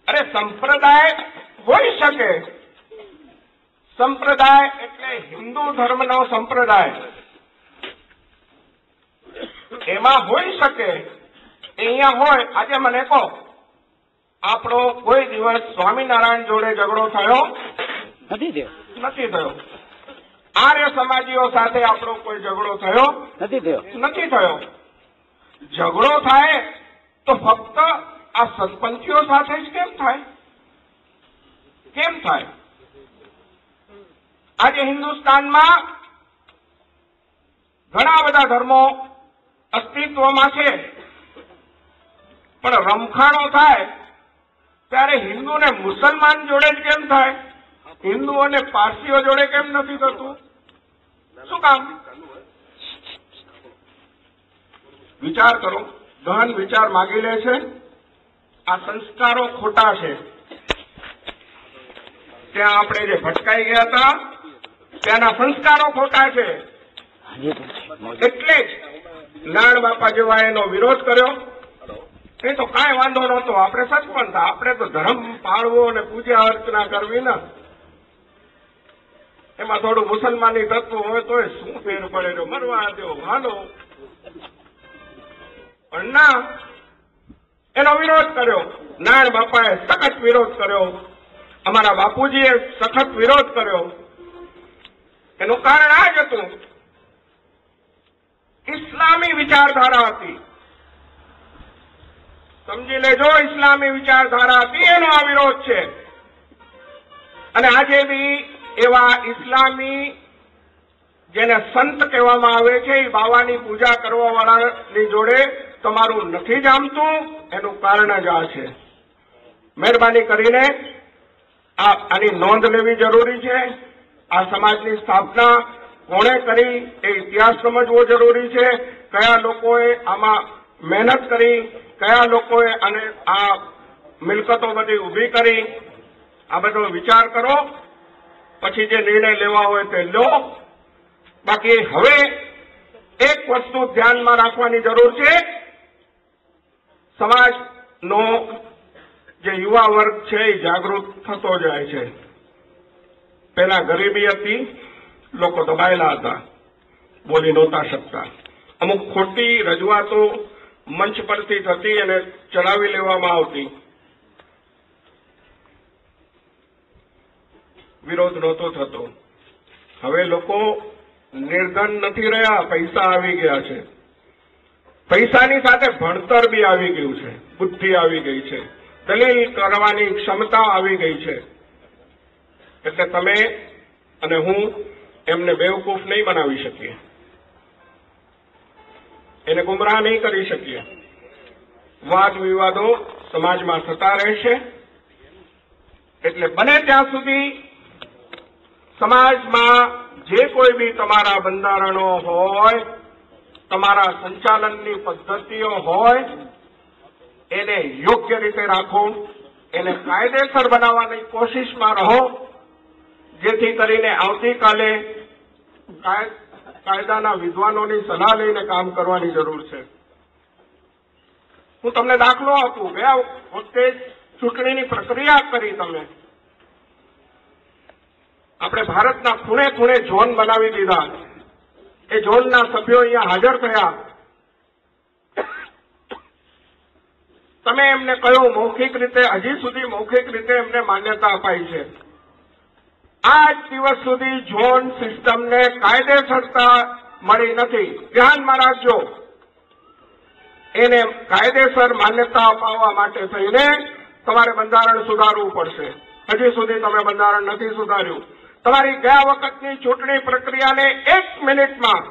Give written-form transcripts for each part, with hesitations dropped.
અરે સંપ્રદાય હોઈ શકે, સંપ્રદાય એટલે હિન્દુ ધર્મનો સંપ્રદાય, એમાં હોઈ શકે, અહીંયા હોય. આજે મને કહો, આપણો કોઈ દિવસ સ્વામિનારાયણ જોડે ઝઘડો થયો નથી થયો? આર્ય સમાજીઓ સાથે આપણો કોઈ ઝઘડો થયો નથી થયો? ઝઘડો થાય તો ફક્ત આ સત્પંથીઓ સાથે જ કેમ થાય? કેમ થાય? આજે હિન્દુસ્તાનમાં ઘણા બધા ધર્મો અસ્તિત્વમાં છે, પણ રમખાણો થાય ત્યારે હિન્દુ ને મુસલમાન જોડે જ કેમ થાય? હિન્દુ અને પારસીઓ જોડે કેમ નથી થતું? શું કામ? વિચાર કરો, ગહન વિચાર માગી લે છે. આ સંસ્કારો ખોટા છે. ત્યાં આપણે જે ભટકાઈ ગયા હતા ત્યાંના સંસ્કારો ખોટા છે. એટલે જ નાણ બાપા જેવા એનો વિરોધ કર્યો. એ તો કાંઈ વાંધો નહોતો, આપણે સચપણ હતા, આપણે તો ધર્મ પાળવો અને પૂજા અર્ચના કરવી ને, એમાં થોડું મુસલમાની તત્વ હોય તો શું ફેર પડે? મરવા દો, હાલો. પણ ના, એનો વિરોધ કર્યો. નાણ બાપાએ સખત વિરોધ કર્યો, અમારા બાપુજીએ સખત વિરોધ કર્યો. એનું કારણ આ જ હતું, ઇસ્લામી વિચારધારા હતી. સમજી લેજો, ઇસ્લામી વિચારધારા હતી, એનો આ વિરોધ છે. અને આજે બી એવા ઇસ્લામી જેને સંત કહેવામાં આવે છે, એ બાવાની પૂજા કરવા વાળાની જોડે તમારું નથી જામતું. એનું કારણ જ આ છે. મહેરબાની કરીને આની નોંધ લેવી જરૂરી છે. આ સમાજની સ્થાપના કોણે કરી એ ઇતિહાસ સમજવો જરૂરી છે. કયા લોકોએ આમાં મહેનત કરી, કયા લોકોએ અને આ મિલકતો બધી ઊભી કરી, આ બધો વિચાર કરો. પછી જે નિર્ણય લેવા હોય તે લો. બાકી હવે એક વસ્તુ ધ્યાનમાં રાખવાની જરૂર છે. સમાજનો જે યુવા વર્ગ છે એ જાગૃત થતો જાય છે. પહેલા ગરીબી હતી, લોકો દબાયેલા હતા, બોલી નહોતા શકતા. અમુક ખોટી રજૂઆતો મંચ પરથી થતી અને ચલાવી લેવામાં આવતી. વિરોધ નહોતો થતો. હવે લોકો નિર્ધન નથી રહ્યા, પૈસા આવી ગયા છે. પૈસાની સાથે ભણતર બી આવી ગયું છે, બુદ્ધિ આવી ગઈ છે, દલીલ કરવાની ક્ષમતા આવી ગઈ છે. એટલે તમે અને હું એમને બેવકૂફ નહીં બનાવી શકીએ, એને ગુમરાહ નહીં કરી શકીએ. વાદ વિવાદો સમાજમાં થતા રહેશે. એટલે બને ત્યાં સુધી સમાજમાં જે કોઈ બી તમારા બંધારણો હોય, તમારા સંચાલનની પદ્ધતિઓ હોય, એને યોગ્ય રીતે રાખો, એને કાયદેસર બનાવવાની કોશિશમાં રહો, જેથી કરીને આવતીકાલે કાયદાના વિદ્વાનોની સલાહ લઈને કામ કરવાની જરૂર છે. હું તમને દાખલો આપું. ગયા વખતે ચૂંટણીની પ્રક્રિયા કરી તમે. આપણે ભારતના ખૂણે ખૂણે ઝોન બનાવી દીધા. એ ઝોનના સભ્યો અહીંયા હાજર થયા. તમે એમને કહ્યું મૌખિક રીતે, હજી સુધી મૌખિક રીતે એમને માન્યતા અપાઈ છે. આજ દિવસ સુધી ઝોન સિસ્ટમને કાયદેસરતા મળી નથી. ધ્યાનમાં રાખજો, એને કાયદેસર માન્યતા અપાવવા માટે થઈને તમારે બંધારણ સુધારવું પડશે. હજી સુધી તમે બંધારણ નથી સુધાર્યું. તમારી ગયા વખતની ચૂંટણી પ્રક્રિયાને 1 મિનિટમાં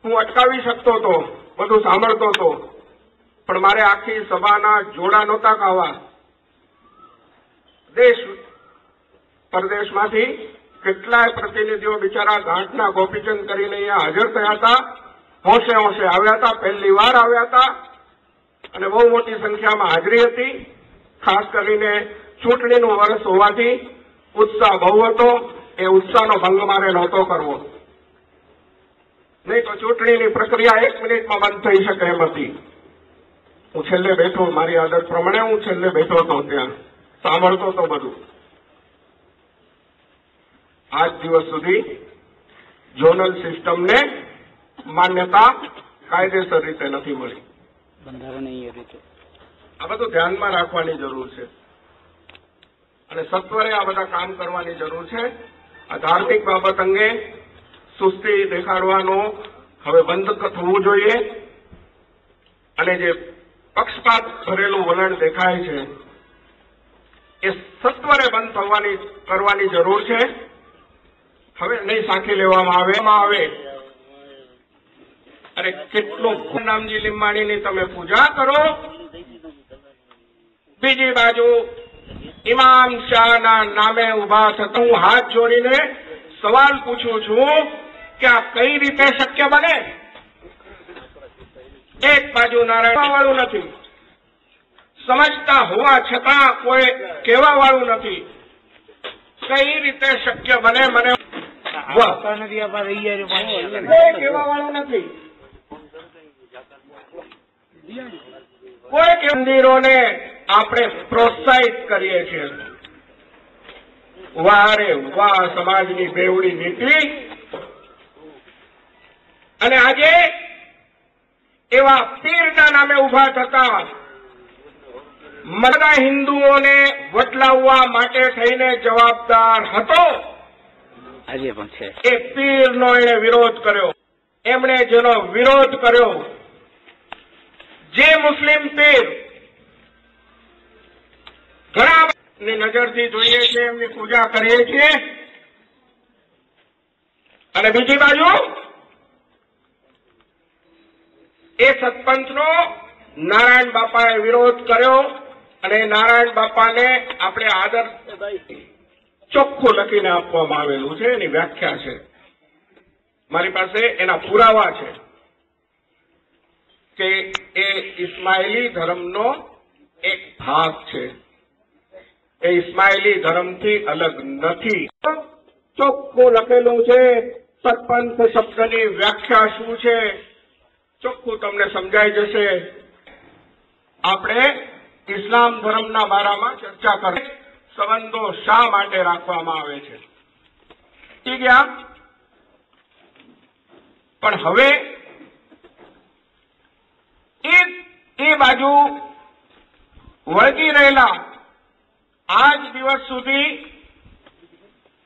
હું અટકાવી શકતો હતો, બધું સાંભળતો હતો, પણ મારે આખી સભાના જોડા નહોતા ખાવા. દેશ પરદેશમાંથી કેટલાય પ્રતિનિધિઓ બિચારા ગાંઠના ગોપીચંદ કરીને અહીંયા હાજર થયા હતા. હોંશે હોંશે આવ્યા હતા, પહેલી વાર આવ્યા હતા અને બહુ મોટી સંખ્યામાં હાજરી હતી. ખાસ કરીને ચૂંટણીનું વર્ષ હોવાથી ઉત્સાહ બહુ હતો. એ ઉત્સાહનો ભંગ મારે નહોતો કરવો, નહીં તો ચૂંટણીની પ્રક્રિયા 1 મિનિટમાં બંધ થઈ શકે એમ હતી. હું છેલ્લે બેઠો, મારી આદત પ્રમાણે હું છેલ્લે બેઠો હતો, ત્યાં સાંભળતો હતો બધું. આજ દિવસ સુધી ઝોનલ સિસ્ટમને માન્યતા કાયદેસર રીતે નથી મળી. બંધારણીય રીતે આ બધું ધ્યાનમાં રાખવાની જરૂર છે અને સત્વરે આ બધા કામ કરવાની જરૂર છે. આ ધાર્મિક બાબત અંગે સુસ્તી દેખાડવાનો હવે બંધ થવું જોઈએ અને જે પક્ષપાત ભરેલું વલણ દેખાય છે એ સત્વરે બંધ કરવાની જરૂર છે. હવે નહીં સાંખી લેવામાં આવે. અરે કેટલું નામજી લીંબાણીની તમે પૂજા કરો, બીજી બાજુ ઇમામ શાહના નામે ઉભા થતા હું હાથ જોડીને સવાલ પૂછું છું કે આ કઈ રીતે શક્ય બને? એક બાજુ નારાયણ વાળું નથી, સમજતા હોવા છતાં કોઈ કહેવા વાળું નથી. કઈ રીતે શક્ય બને? મને કહેવા વાળું નથી. કોઈ મંદિરોને આપણે પ્રોત્સાહિત કરીએ છીએ. વાહ રે વાહ, સમાજની બેવડી નીતિ. અને આજે એવા પીરના નામે ઉભા થતા બધા હિન્દુઓને વટલાવવા માટે થઈને જવાબદાર હતો, આજે પણ છે. એ પીરનો એણે વિરોધ કર્યો. એમણે જેનો વિરોધ કર્યો, જે મુસ્લિમ પીર ઘણાની નજરથી જોઈએ છે, એમની પૂજા કરીએ છીએ, અને બીજી બાજુ એ સતપંથનો નારાયણ બાપાએ વિરોધ કર્યો અને નારાયણ બાપાને આપણે આદર ચોખ્ખું લખીને આપવામાં આવેલું છે. એની વ્યાખ્યા છે, મારી પાસે એના પુરાવા છે કે એ ઇસ્માઇલી ધર્મનો એક ભાગ છે. એ ઇસ્માઇલી ધર્મથી અલગ નથી. ચોખ્ખું લખેલું છે. સતપંથ શબ્દની વ્યાખ્યા શું છે ચોખ્ખું તમને સમજાઈ જશે. આપણે ઇસ્લામ ધર્મના બારામાં ચર્ચા કરીએ. સંબંધો શા માટે રાખવામાં આવે છે ઠીક ગયા, પણ હવે એ બાજુ વળગી રહેલા આજ દિવસ સુધી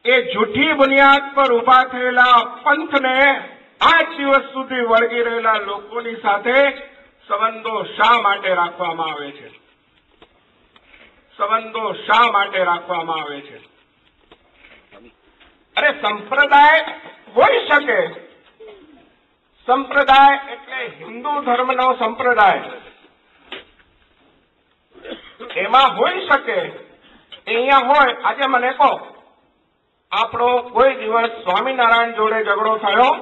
એ જૂઠી બુનિયાદ પર ઉભા થયેલા પંથને આજ દિવસ સુધી વળગી રહેલા લોકોની સાથે સંબંધો શા માટે રાખવામાં આવે છે? સંબંધો શા માટે રાખવામાં આવે છે? અરે સંપ્રદાય હોઈ શકે. સંપ્રદાય એટલે હિન્દુ ધર્મનો સંપ્રદાય, એમાં હોઈ શકે. અહીંયા હોય. આજે મને કહો, આપણો કોઈ દિવસ સ્વામિનારાયણ જોડે ઝઘડો થયો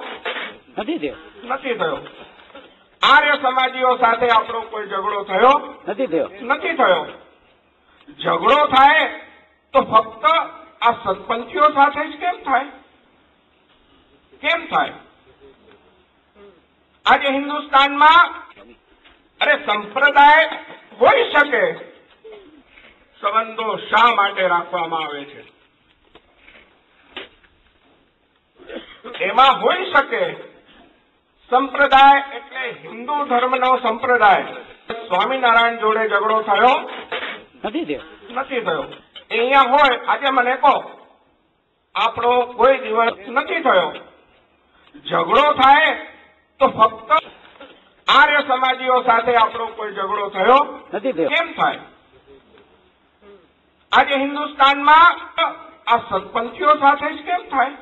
નથી થયો? આર્ય સમાજીઓ સાથે આપણો કોઈ ઝઘડો થયો નથી થયો? ઝઘડો થાય તો ફક્ત આ સત્પંથીઓ સાથે જ કેમ થાય? કેમ થાય? આજે હિન્દુસ્તાનમાં અરે સંપ્રદાય હોઈ શકે. સંબંધો શા માટે રાખવામાં આવે છે? એમાં હોઈ શકે. સંપ્રદાય એટલે હિન્દુ ધર્મનો સંપ્રદાય. સ્વામિનારાયણ જોડે ઝઘડો થયો નથી થયો? અહીંયા હોય. આજે મને કહો, આપણો કોઈ દિવસ નથી થયો. ઝઘડો થાય તો ફક્ત આર્ય સમાજીઓ સાથે આપણો કોઈ ઝઘડો થયો કેમ થાય? આજે હિન્દુસ્તાનમાં આ સત્પંથીઓ સાથે જ કેમ થાય?